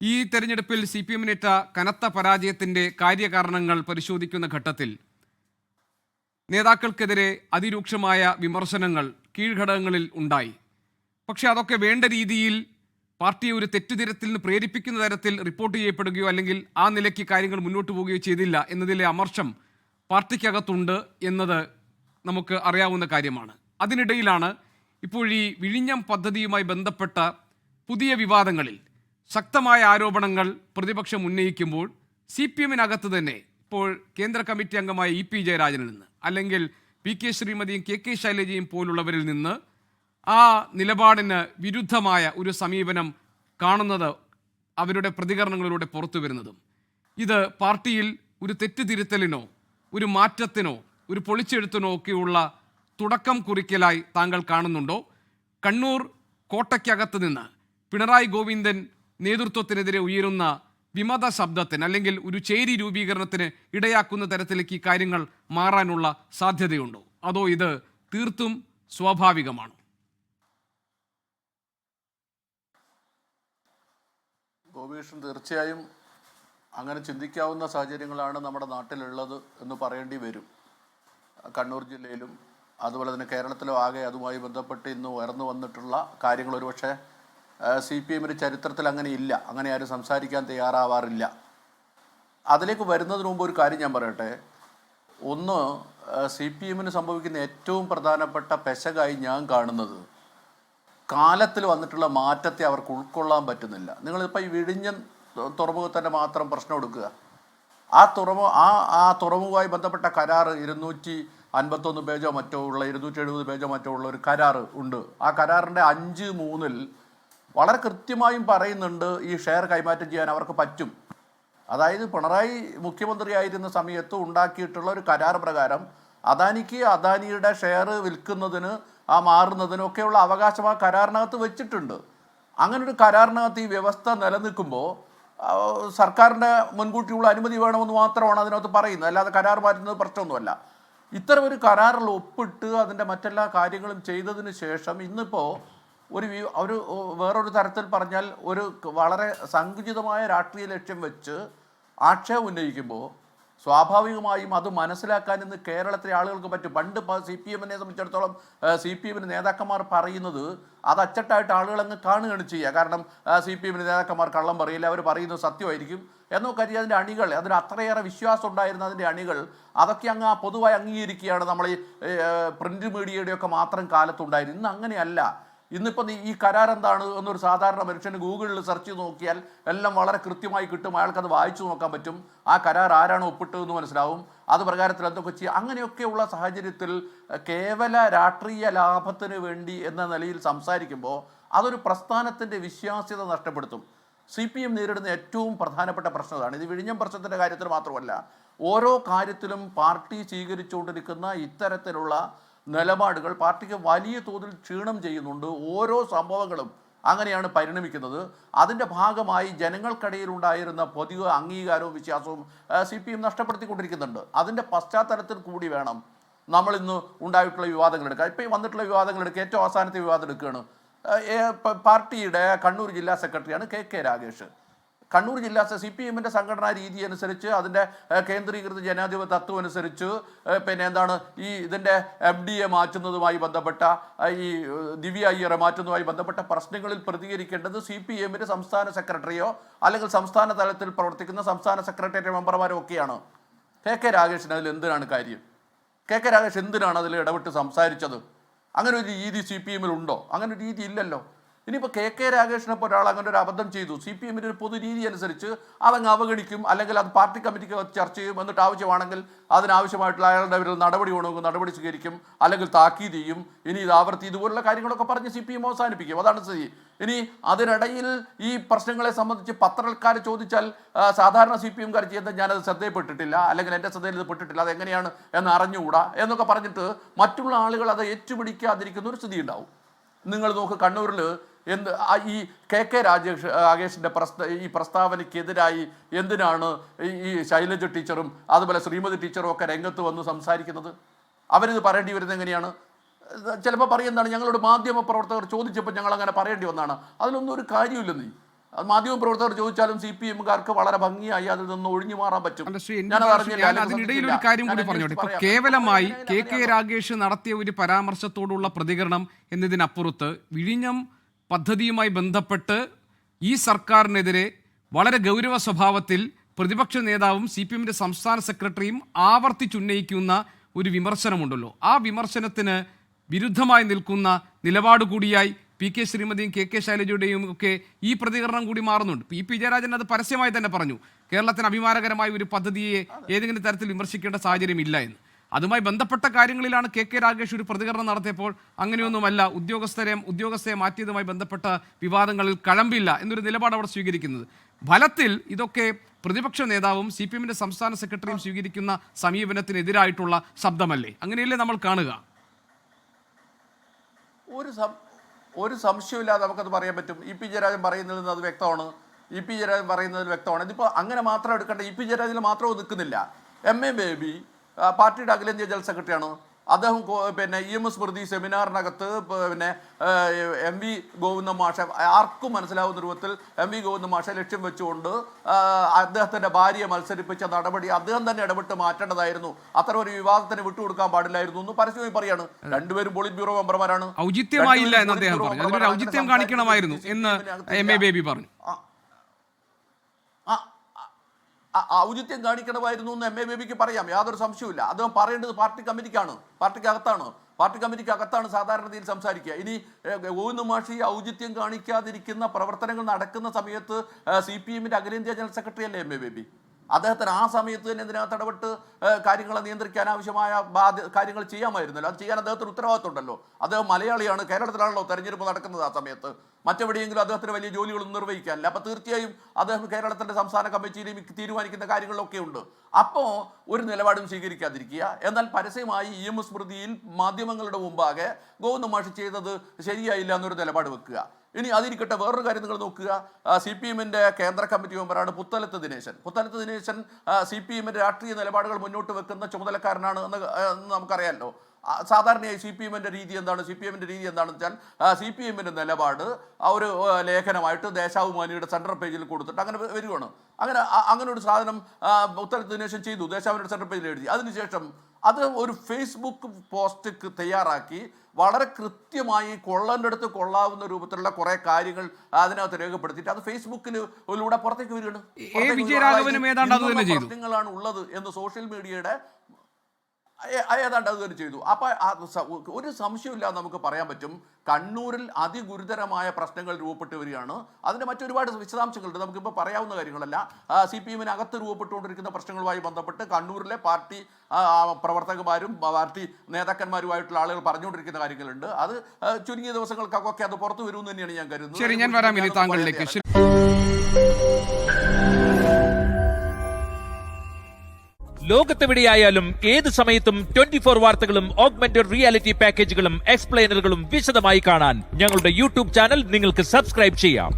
ഈ തെരഞ്ഞെടുപ്പിൽ CPM-നേറ്റ കനത്ത പരാജയത്തിന്റെ കാര്യകാരണങ്ങൾ പരിശോധിക്കുന്ന ഘട്ടത്തിൽ നേതാക്കൾക്കെതിരെ അതിരൂക്ഷമായ വിമർശനങ്ങൾ കീഴ്ഘടകങ്ങളിൽ ഉണ്ടായി. പക്ഷേ അതൊക്കെ വേണ്ട രീതിയിൽ പാർട്ടിയെ ഒരു തെറ്റുതിരത്തിൽ പ്രേരിപ്പിക്കുന്ന തരത്തിൽ റിപ്പോർട്ട് ചെയ്യപ്പെടുകയോ അല്ലെങ്കിൽ ആ നിലയ്ക്ക് കാര്യങ്ങൾ മുന്നോട്ട് പോവുകയോ ചെയ്തില്ല എന്നതിലെ അമർഷം പാർട്ടിക്കകത്തുണ്ട് എന്നത് നമുക്ക് അറിയാവുന്ന കാര്യമാണ്. അതിനിടയിലാണ് ഇപ്പോൾ ഈ വിഴിഞ്ഞം പദ്ധതിയുമായി ബന്ധപ്പെട്ട പുതിയ വിവാദങ്ങളിൽ ശക്തമായ ആരോപണങ്ങൾ പ്രതിപക്ഷം ഉന്നയിക്കുമ്പോൾ CPM-നകത്ത് തന്നെ ഇപ്പോൾ കേന്ദ്ര കമ്മിറ്റി അംഗമായ EP ജയരാജനിൽ നിന്ന് അല്ലെങ്കിൽ PK ശ്രീമതിയും KK ശൈലജയും പോലുള്ളവരിൽ നിന്ന് ആ നിലപാടിന് വിരുദ്ധമായ ഒരു സമീപനം കാണുന്നത് അവരുടെ പ്രതികരണങ്ങളിലൂടെ പുറത്തു വരുന്നതും ഇത് പാർട്ടിയിൽ ഒരു തെറ്റുതിരുത്തലിനോ ഒരു മാറ്റത്തിനോ ഒരു പൊളിച്ചെഴുത്തിനോ ഒക്കെയുള്ള തുടക്കം കുറിക്കലായി താങ്കൾ കാണുന്നുണ്ടോ? കണ്ണൂർ കോട്ടയ്ക്കകത്ത് നിന്ന് പിണറായി ഗോവിന്ദൻ നേതൃത്വത്തിനെതിരെ ഉയരുന്ന വിമത ശബ്ദത്തിന് അല്ലെങ്കിൽ ഒരു ചേരി രൂപീകരണത്തിന് ഇടയാക്കുന്ന തരത്തിലേക്ക് ഈ കാര്യങ്ങൾ മാറാനുള്ള സാധ്യതയുണ്ടോ? അതോ ഇത് തീർത്തും സ്വാഭാവികമാണോ? ഗോപീഷൻ, തീർച്ചയായും അങ്ങനെ ചിന്തിക്കാവുന്ന സാഹചര്യങ്ങളാണ് നമ്മുടെ നാട്ടിലുള്ളത് എന്ന് പറയേണ്ടി വരും. കണ്ണൂർ ജില്ലയിലും അതുപോലെ തന്നെ കേരളത്തിലും ആകെ അതുമായി ബന്ധപ്പെട്ട് ഇന്ന് ഉയർന്നു വന്നിട്ടുള്ള കാര്യങ്ങൾ ഒരുപക്ഷെ CPM-ന് ചരിത്രത്തിൽ അങ്ങനെ ഇല്ല, അങ്ങനെ ആരും സംസാരിക്കാൻ തയ്യാറാവാറില്ല. അതിലേക്ക് വരുന്നതിന് മുമ്പ് ഒരു കാര്യം ഞാൻ പറയട്ടെ. ഒന്ന്, CPM-ന് സംഭവിക്കുന്ന ഏറ്റവും പ്രധാനപ്പെട്ട പെശകായി ഞാൻ കാണുന്നത് കാലത്തിൽ വന്നിട്ടുള്ള മാറ്റത്തെ അവർക്ക് ഉൾക്കൊള്ളാൻ പറ്റുന്നില്ല. നിങ്ങളിപ്പോൾ ഈ വിഴിഞ്ഞം തുറമുഖത്തിൻ്റെ മാത്രം പ്രശ്നം എടുക്കുക. ആ തുറമുഖവുമായി ബന്ധപ്പെട്ട കരാർ 251 പേജോ മറ്റോ ഉള്ള 270 പേജോ മറ്റോ ഉള്ള ഒരു കരാർ ഉണ്ട്. ആ കരാറിൻ്റെ 5(3) വളരെ കൃത്യമായും പറയുന്നുണ്ട് ഈ ഷെയർ കൈമാറ്റം ചെയ്യാൻ അവർക്ക് പറ്റും. അതായത് പിണറായി മുഖ്യമന്ത്രിയായിരുന്ന സമയത്ത് ഉണ്ടാക്കിയിട്ടുള്ള ഒരു കരാർ പ്രകാരം അദാനിക്ക് അദാനിയുടെ ഷെയർ വിൽക്കുന്നതിന് മാറുന്നതിനൊക്കെയുള്ള അവകാശം ആ കരാറിനകത്ത് വെച്ചിട്ടുണ്ട്. അങ്ങനൊരു കരാറിനകത്ത് ഈ വ്യവസ്ഥ നിലനിൽക്കുമ്പോൾ സർക്കാരിൻ്റെ മുൻകൂട്ടിയുള്ള അനുമതി വേണമെന്ന് മാത്രമാണ് അതിനകത്ത് പറയുന്നത്, അല്ലാതെ കരാർ മാറ്റുന്നത് പ്രശ്നമൊന്നുമല്ല. ഇത്തരം ഒരു കരാറിൽ ഒപ്പിട്ട് അതിൻ്റെ മറ്റെല്ലാ കാര്യങ്ങളും ചെയ്തതിന് ശേഷം ഇന്നിപ്പോൾ ഒരു വേറൊരു തരത്തിൽ പറഞ്ഞാൽ ഒരു വളരെ സങ്കുചിതമായ രാഷ്ട്രീയ ലക്ഷ്യം വെച്ച് ആക്ഷേപം ഉന്നയിക്കുമ്പോൾ സ്വാഭാവികമായും അത് മനസ്സിലാക്കാൻ ഇന്ന് കേരളത്തിലെ ആളുകൾക്ക് പറ്റും. പണ്ട് CPM-നെ സംബന്ധിച്ചിടത്തോളം CPM-ന് നേതാക്കന്മാർ പറയുന്നത് അത് അച്ചട്ടായിട്ട് ആളുകളങ്ങ് കാണുകയാണ് ചെയ്യുക. കാരണം CPM-ന് നേതാക്കന്മാർ കള്ളം പറയില്ല, അവർ പറയുന്നത് സത്യമായിരിക്കും എന്നൊക്കെ കരുതി അതിൻ്റെ അണികൾ, അതിന് അത്രയേറെ വിശ്വാസം ഉണ്ടായിരുന്ന അതിൻ്റെ അണികൾ അതൊക്കെ അങ്ങ് പൊതുവായി അംഗീകരിക്കുകയാണ് നമ്മൾ ഈ പ്രിൻ്റ് മീഡിയയുടെയൊക്കെ മാത്രം കാലത്തുണ്ടായിരുന്നു. ഇന്ന് അങ്ങനെയല്ല. ഇന്നിപ്പോൾ ഈ കരാർ എന്താണ് എന്നൊരു സാധാരണ മനുഷ്യന് ഗൂഗിളിൽ സെർച്ച് ചെയ്ത് നോക്കിയാൽ എല്ലാം വളരെ കൃത്യമായി കിട്ടും. അയാൾക്കത് വായിച്ചു നോക്കാൻ പറ്റും. ആ കരാർ ആരാണ് ഒപ്പിട്ടതെന്ന് മനസ്സിലാവും. അത് പ്രകാരത്തിൽ എന്തൊക്കെ ചെയ്യുക. അങ്ങനെയൊക്കെയുള്ള സാഹചര്യത്തിൽ കേവല രാഷ്ട്രീയ ലാഭത്തിന് വേണ്ടി എന്ന നിലയിൽ സംസാരിക്കുമ്പോൾ അതൊരു പ്രസ്ഥാനത്തിൻ്റെ വിശ്വാസ്യത നഷ്ടപ്പെടുത്തും. CPM നേരിടുന്ന ഏറ്റവും പ്രധാനപ്പെട്ട പ്രശ്നം ഇതാണ്. ഇത് വിഴിഞ്ഞം പ്രശ്നത്തിൻ്റെ കാര്യത്തിൽ മാത്രമല്ല, ഓരോ കാര്യത്തിലും പാർട്ടി സ്വീകരിച്ചുകൊണ്ടിരിക്കുന്ന ഇത്തരത്തിലുള്ള നിലപാടുകൾ പാർട്ടിക്ക് വലിയ തോതിൽ ക്ഷീണം ചെയ്യുന്നുണ്ട്. ഓരോ സംഭവങ്ങളും അങ്ങനെയാണ് പരിണമിക്കുന്നത്. അതിൻ്റെ ഭാഗമായി ജനങ്ങൾക്കിടയിലുണ്ടായിരുന്ന പൊതുവെ അംഗീകാരവും വിശ്വാസവും CPM നഷ്ടപ്പെടുത്തിക്കൊണ്ടിരിക്കുന്നുണ്ട്. അതിൻ്റെ പശ്ചാത്തലത്തിൽ കൂടി വേണം നമ്മളിന്ന് ഉണ്ടായിട്ടുള്ള വിവാദങ്ങൾ എടുക്കുക. ഇപ്പോൾ ഈ വന്നിട്ടുള്ള വിവാദങ്ങൾ എടുക്കുക. ഏറ്റവും അവസാനത്തെ വിവാദം എടുക്കുകയാണ്. പാർട്ടിയുടെ കണ്ണൂർ ജില്ലാ സെക്രട്ടറിയാണ് KK രാഗേഷ്. കണ്ണൂർ ജില്ലാ CPM-ൻ്റെ സംഘടനാ രീതി അനുസരിച്ച് അതിൻ്റെ കേന്ദ്രീകൃത ജനാധിപത്യ തത്വം അനുസരിച്ച് ഇതിൻ്റെ MD-യെ മാറ്റുന്നതുമായി ബന്ധപ്പെട്ട ഈ ദിവ്യ അയ്യറെ മാറ്റുന്നതുമായി ബന്ധപ്പെട്ട പ്രശ്നങ്ങളിൽ പ്രതികരിക്കേണ്ടത് CPM-ൻ്റെ സംസ്ഥാന സെക്രട്ടറിയോ അല്ലെങ്കിൽ സംസ്ഥാന തലത്തിൽ പ്രവർത്തിക്കുന്ന സംസ്ഥാന സെക്രട്ടേറിയറ്റ് മെമ്പർമാരോ ഒക്കെയാണ്. KK രാഗേഷിന് അതിൽ എന്തിനാണ് കാര്യം? KK രാഗേഷ് എന്തിനാണ് അതിൽ ഇടപെട്ട് സംസാരിച്ചത്? അങ്ങനെ ഒരു രീതി CPM-ൽ ഉണ്ടോ? അങ്ങനെ ഒരു രീതി ഇല്ലല്ലോ. ഇനിയിപ്പോൾ KK രാഗേഷിനൊപ്പം ഒരാൾ അങ്ങനെ ഒരു അബദ്ധം ചെയ്തു, CPM-ൻ്റെ ഒരു പൊതു രീതി അനുസരിച്ച് അതങ്ങ് അവഗണിക്കും, അല്ലെങ്കിൽ അത് പാർട്ടി കമ്മിറ്റിക്ക് ചർച്ച ചെയ്യും. എന്നിട്ട് ആവശ്യമാണെങ്കിൽ അതിനാവശ്യമായിട്ടുള്ള അയാളുടെ ഒരു നടപടി വേണമെങ്കിൽ നടപടി സ്വീകരിക്കും, അല്ലെങ്കിൽ താക്കീത് ചെയ്യും. ഇനി ഇത് ആവർത്തി ഇതുപോലുള്ള കാര്യങ്ങളൊക്കെ പറഞ്ഞ് CPM അവസാനിപ്പിക്കും. അതാണ് സ്ഥിതി. ഇനി അതിനിടയിൽ ഈ പ്രശ്നങ്ങളെ സംബന്ധിച്ച് പത്രക്കാർ ചോദിച്ചാൽ സാധാരണ CPM-കാർ ചെയ്യുന്നത് ഞാനത് ശ്രദ്ധയിൽപ്പെട്ടിട്ടില്ല, അല്ലെങ്കിൽ എൻ്റെ ശ്രദ്ധയിൽ ഇത് പെട്ടിട്ടില്ല, അതെങ്ങനെയാണ് എന്ന് അറിഞ്ഞുകൂടാ എന്നൊക്കെ പറഞ്ഞിട്ട് മറ്റുള്ള ആളുകൾ അത് ഏറ്റുപിടിക്കാതിരിക്കുന്ന ഒരു സ്ഥിതി ഉണ്ടാവും. നിങ്ങൾ നോക്ക്, കണ്ണൂരിൽ ഈ KK രാഗേഷിൻ്റെ ഈ പ്രസ്താവനയ്ക്കെതിരായി എന്തിനാണ് ഈ ശൈലജ ടീച്ചറും അതുപോലെ ശ്രീമതി ടീച്ചറും ഒക്കെ രംഗത്ത് വന്ന് സംസാരിക്കുന്നത്? അവരിത് പറയേണ്ടി വരുന്നത് എങ്ങനെയാണ്? ചിലപ്പോൾ പറയുന്നതാണ്, ഞങ്ങളോട് മാധ്യമ പ്രവർത്തകർ ചോദിച്ചപ്പോൾ ഞങ്ങൾ അങ്ങനെ പറയേണ്ടി വന്നതാണ്. അതിലൊന്നും ഒരു കാര്യമില്ലെന്നേ. അത് മാധ്യമപ്രവർത്തകർ ചോദിച്ചാലും CPM-കാർക്ക് വളരെ ഭംഗിയായി അതിൽ നിന്ന് ഒഴിഞ്ഞു മാറാൻ പറ്റും. അല്ല ശ്രീ, ഞാൻ അതിനിടയിൽ ഒരു കാര്യം കൂടി പറഞ്ഞോട്ടെ. ഇപ്പൊ കേവലമായി KK രാഗേഷ് നടത്തിയ ഒരു പരാമർശത്തോടുള്ള പ്രതികരണം എന്നതിനപ്പുറത്ത് വിഴിഞ്ഞം പദ്ധതിയുമായി ബന്ധപ്പെട്ട് ഈ സർക്കാരിനെതിരെ വളരെ ഗൗരവ സ്വഭാവത്തിൽ പ്രതിപക്ഷ നേതാവും CPM-ന്റെ സംസ്ഥാന സെക്രട്ടറിയും ആവർത്തിച്ചുന്നയിക്കുന്ന ഒരു വിമർശനമുണ്ടല്ലോ. ആ വിമർശനത്തിന് വിരുദ്ധമായി നിൽക്കുന്ന നിലപാട് കൂടിയായി PK ശ്രീമതിയും KK ശൈലജയുടെയും ഒക്കെ ഈ പ്രതികരണം കൂടി മാറുന്നുണ്ട്. EP ജയരാജൻ അത് പരസ്യമായി തന്നെ പറഞ്ഞു, കേരളത്തിന് അഭിമാനകരമായ ഒരു പദ്ധതിയെ ഏതെങ്കിലും തരത്തിൽ വിമർശിക്കേണ്ട സാഹചര്യമില്ല എന്ന്. അതുമായി ബന്ധപ്പെട്ട കാര്യങ്ങളിലാണ് KK രാഗേഷ് ഒരു പ്രതികരണം നടത്തിയപ്പോൾ അങ്ങനെയൊന്നുമല്ല, ഉദ്യോഗസ്ഥരെ മാറ്റിയതുമായി ബന്ധപ്പെട്ട വിവാദങ്ങളിൽ കഴമ്പില്ല എന്നൊരു നിലപാട് അവിടെ സ്വീകരിക്കുന്നത്. ഫലത്തിൽ ഇതൊക്കെ പ്രതിപക്ഷ നേതാവും CPM-ന്റെ സംസ്ഥാന സെക്രട്ടറിയും സ്വീകരിക്കുന്ന സമീപനത്തിനെതിരായിട്ടുള്ള ശബ്ദമല്ലേ? അങ്ങനെയല്ലേ നമ്മൾ കാണുക? ഒരു സംശയമില്ലാതെ നമുക്കത് പറയാൻ പറ്റും. EP ജയരാജൻ പറയുന്നതിൽ നിന്ന് അത് വ്യക്തമാണ്. EP ജയരാജൻ പറയുന്നതിൽ വ്യക്തമാണ്. ഇതിപ്പോൾ അങ്ങനെ മാത്രം എടുക്കേണ്ട, EP ജയരാജനിൽ മാത്രം നിൽക്കുന്നില്ല. MA ബേബി പാർട്ടിയുടെ അഖിലേന്ത്യാ ജനറൽ സെക്രട്ടറിയാണ്. അദ്ദേഹം പിന്നെ EM സ്മൃതി സെമിനാറിനകത്ത് പിന്നെ MV ഗോവിന്ദൻ മാഷ, ആർക്കും മനസ്സിലാവുന്ന രൂപത്തിൽ MV ഗോവിന്ദൻ മാഷ ലക്ഷ്യം വെച്ചുകൊണ്ട് അദ്ദേഹത്തിൻ്റെ ഭാര്യയെ മത്സരിപ്പിച്ച നടപടി അദ്ദേഹം തന്നെ ഇടപെട്ട് മാറ്റേണ്ടതായിരുന്നു. അത്ര ഒരു വിവാദത്തിന് വിട്ടുകൊടുക്കാൻ പാടില്ലായിരുന്നു എന്ന് പരസ്യമായി പറയാണ്. രണ്ടുപേരും പോളിറ്റ് ബ്യൂറോ മെമ്പർമാരാണ്. ഔചിത്യമായില്ല എന്ന് അദ്ദേഹം പറഞ്ഞു. അതിലൊരു ഔചിത്യം കാണിക്കണമായിരുന്നു എന്ന് MA ബേബി പറഞ്ഞു. ഔചിത്യം കാണിക്കണമായിരുന്നു എന്ന് MA ബേബിക്ക് പറയാം, യാതൊരു സംശയവുമില്ല. അദ്ദേഹം പറയേണ്ടത് പാർട്ടി കമ്മിറ്റിക്കാണ്, പാർട്ടി കമ്മിറ്റിക്ക് അകത്താണ് സാധാരണയിൽ സംസാരിക്കുക. ഇനി ഗോവിന്ദ മാഷി ഔചിത്യം കാണിക്കാതിരിക്കുന്ന പ്രവർത്തനങ്ങൾ നടക്കുന്ന സമയത്ത് CPM-ന്റെ അഖിലേന്ത്യാ ജനറൽ സെക്രട്ടറി അല്ലേ MA ബേബി? അദ്ദേഹത്തിന് ആ സമയത്ത് തന്നെ ഇതിനകത്ത് ഇടപെട്ട് കാര്യങ്ങളെ നിയന്ത്രിക്കാൻ ആവശ്യമായ കാര്യങ്ങൾ ചെയ്യാമായിരുന്നല്ലോ. അത് ചെയ്യാൻ അദ്ദേഹത്തിന് ഉത്തരവാദിത്തമുണ്ടല്ലോ. അദ്ദേഹം മലയാളിയാണ്, കേരളത്തിലാണല്ലോ തെരഞ്ഞെടുപ്പ് നടക്കുന്നത്. ആ സമയത്ത് മറ്റെവിടെയെങ്കിലും അദ്ദേഹത്തിന് വലിയ ജോലികളൊന്നും നിർവഹിക്കാനില്ല. അപ്പോൾ തീർച്ചയായും അദ്ദേഹം കേരളത്തിൻ്റെ സംസ്ഥാന കമ്മിറ്റിയിലും തീരുമാനിക്കുന്ന കാര്യങ്ങളൊക്കെ ഉണ്ട്. അപ്പോൾ ഒരു നിലപാടും സ്വീകരിക്കാതിരിക്കുക, എന്നാൽ പരസ്യമായി EM സ്മൃതിയിൽ മാധ്യമങ്ങളുടെ മുമ്പാകെ ഗോവിന്ദ മാഷി ചെയ്തത് ശരിയായില്ല എന്നൊരു നിലപാട് വെക്കുക. ഇനി അതിരിക്കട്ടെ, വേറൊരു കാര്യം നിങ്ങൾ നോക്കുക. CPM-ന്റെ കേന്ദ്ര കമ്മിറ്റി മെമ്പറാണ് പുത്തലത്ത് ദിനേശൻ. CPM-ന്റെ രാഷ്ട്രീയ നിലപാടുകൾ മുന്നോട്ട് വെക്കുന്ന ചുമതലക്കാരനാണ് എന്ന് നമുക്കറിയാമല്ലോ. സാധാരണയായി CPM-ന്റെ രീതി എന്താണെന്ന് വെച്ചാൽ CPM-ന്റെ നിലപാട് ഒരു ലേഖനമായിട്ട് ദേശാഭിമാനിയുടെ സെൻട്രൽ പേജിൽ കൊടുത്തിട്ട് അങ്ങനെ വരികയാണ്. അങ്ങനെ ഒരു സാധനം പുത്തലത്ത് ദിനേശൻ ചെയ്തു, ദേശാഭിമാനിയുടെ സെൻട്രൽ പേജിൽ എഴുതി. അതിനുശേഷം അത് ഒരു ഫേസ്ബുക്ക് പോസ്റ്റ് തയ്യാറാക്കി വളരെ കൃത്യമായി കൊള്ളേണ്ട അടുത്ത് കൊള്ളാവുന്ന രൂപത്തിലുള്ള കുറെ കാര്യങ്ങൾ അതിനകത്ത് രേഖപ്പെടുത്തിയിട്ട് അത് ഫേസ്ബുക്കിലൂടെ പുറത്തേക്ക് വരികയാണ്. പ്രശ്നങ്ങളാണ് ഉള്ളത് എന്ന് സോഷ്യൽ മീഡിയയുടെ ഏതാണ്ട് അത് തന്നെ ചെയ്തു. അപ്പോൾ ഒരു സംശയമില്ലാതെ നമുക്ക് പറയാൻ പറ്റും, കണ്ണൂരിൽ അതിഗുരുതരമായ പ്രശ്നങ്ങൾ രൂപപ്പെട്ട് വരികയാണ്. അതിൻ്റെ മറ്റൊരുപാട് വിശദാംശങ്ങളുണ്ട്, നമുക്കിപ്പോൾ പറയാവുന്ന കാര്യങ്ങളല്ല. CPM-നകത്ത് രൂപപ്പെട്ടുകൊണ്ടിരിക്കുന്ന പ്രശ്നങ്ങളുമായി ബന്ധപ്പെട്ട് കണ്ണൂരിലെ പാർട്ടി പ്രവർത്തകന്മാരും പാർട്ടി നേതാക്കന്മാരുമായിട്ടുള്ള ആളുകൾ പറഞ്ഞുകൊണ്ടിരിക്കുന്ന കാര്യങ്ങളുണ്ട്. അത് ചുരുങ്ങിയ ദിവസങ്ങൾക്കൊക്കെ അത് പുറത്തു വരുമെന്ന് തന്നെയാണ് ഞാൻ കരുതുന്നത്. ശരി, ഞാൻ വരാം ഇനി താങ്കളിലേക്ക്. ലോകത്തെവിടെയായാലും ഏത് സമയത്തും 24 വാർത്തകളും ഓഗ്മെന്റഡ് റിയാലിറ്റി പാക്കേജുകളും എക്സ്പ്ലെയിനറുകളും വിശദമായി കാണാൻ ഞങ്ങളുടെ YouTube ചാനൽ നിങ്ങൾക്ക് സബ്സ്ക്രൈബ് ചെയ്യാം.